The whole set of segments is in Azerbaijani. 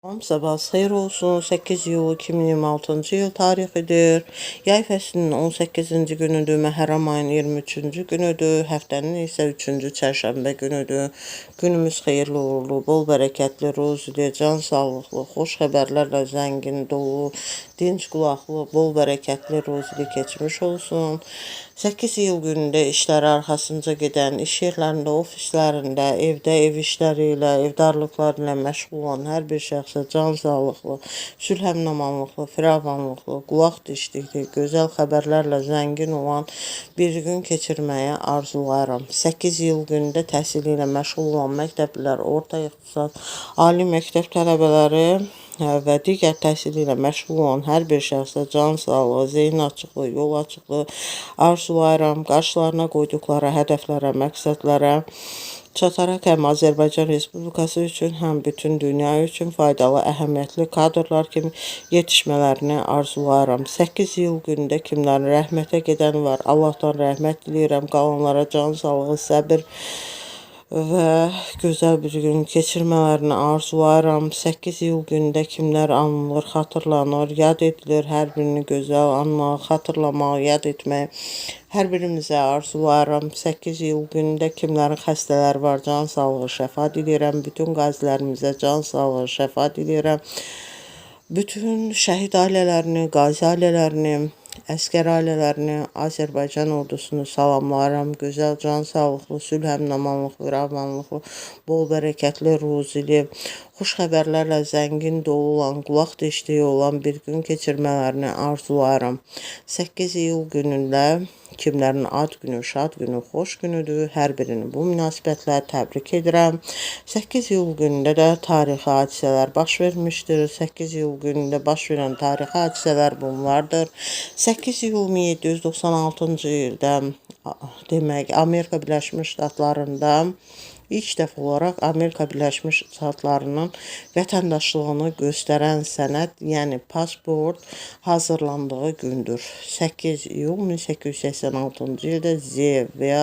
Sabahınız xeyir olsun. 8 iyul 2026-cı il tarixidir. Yay fəslinin 18-ci günüdür. Məhərrəm ayının 23-cü günüdür. Həftənin isə 3-cü çərşənbə günüdür. Günümüz xeyirli uğurlu, bol bərəkətli, ruzili, can sağlıqlı, xoş xəbərlərlə zəngin, dolu, dinc qulaqlı, bol bərəkətli, ruzili keçmiş olsun. 8 iyul günündə işləri arxasınca gedən, iş yerlərində, ofislərində, evdə, ev işləri ilə, evdarlıqlar ilə məşğul olan hər bir şəxsə can sağlıqlı, sülhəmnamanlıqlı, firavanlıqlı, qulaq dişlikli, gözəl xəbərlərlə zəngin olan bir gün keçirməyə arzulayıram. 8 iyul günündə təhsili ilə məşğul olan məktəblilər, orta ixtisas, ali məktəb tələbələri və digər təhsili ilə məşğul olan hər bir şəxsə can sağlığı, zehin açıqlığı, yol açıqlığı arzulayıram. Qarşılarına qoyduqları hədəflərə, məqsədlərə çataraq həm Azərbaycan Respublikası üçün, həm bütün dünya üçün faydalı, əhəmiyyətli kadrlar kimi yetişmələrini arzulayıram. 8 iyul günündə kimlərin rəhmətə gedəni var. Allahdan rəhmət diləyirəm. Qalanlara can sağlığı, səbir və gözəl bir gün keçirmələrini arzulayıram. 8 iyul günündə kimlər anılır, xatırlanır, yad edilir, hər birini gözəl anmaq, xatırlamaq, yad etmək hər birimizə arzulayıram. 8 iyul günündə kimlərin xəstələri var, can sağlığı, şəfa diləyirəm. Bütün qazilərimizə can sağlığı, şəfa diləyirəm. Bütün şəhid ailələrini, qazi ailələrini, əskər ailələrini, Azərbaycan ordusunu salamlayıram. Gözəl, can sağlıqlı, sülhəmnamanlıqlı, firavanlıqlı, bol bərəkətli, ruzili, xoş xəbərlərlə zəngin, dolu olan, qulaq deşdiyi olan bir gün keçirmələrini arzulayıram. 8 iyul günündə kimlərin ad günü, şad günü, xoş günüdür. Hər birini bu münasibətlə təbrik edirəm. 8 iyul günündə də tarixi hadisələr baş vermişdir. 8 iyul günündə baş verən tarixi hadisələr bunlardır. 8 iyul 1796-cı ildə demək Amerika Birləşmiş Ştatlarında İlk dəfə olaraq Amerika Birləşmiş Ştatlarının vətəndaşlığını göstərən sənəd, yəni pasport hazırlandığı gündür. 8 iyul 1886-cı ildə The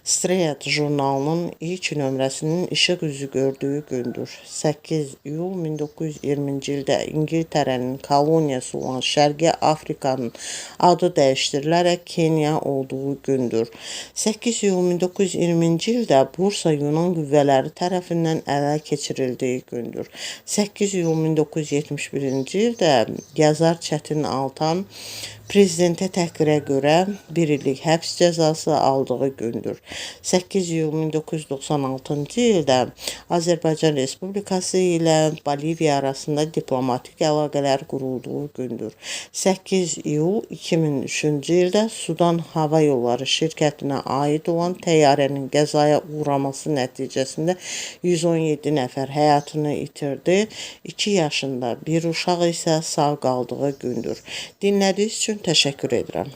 Street jurnalının ilk nömrəsinin işıq üzü gördüyü gündür. 8 iyul 1920-ci ildə İngiltərənin koloniyası olan Şərqi Afrikanın adı dəyişdirilərək Kenya olduğu gündür. 8 iyul 1920-ci ildə Bursa Yunan qüvvələri tərəfindən ələ keçirildiyi gündür. 8 iyul 1971-ci ildə yazar Çətin Altan prezidentə təhqirə görə 1 illik həbs cəzası aldığı gündür. 8 iyul 1996-cı ildə Azərbaycan Respublikası ilə Boliviya arasında diplomatik əlaqələr qurulduğu gündür. 8 iyul 2003-cü ildə Sudan Hava Yolları şirkətinə aid olan təyyarənin qəzaya uğraması nəticəsində 117 nəfər həyatını itirdi. 2 yaşında bir uşaq isə sağ qaldığı gündür. Dinlədiyiniz üçün təşəkkür edirəm.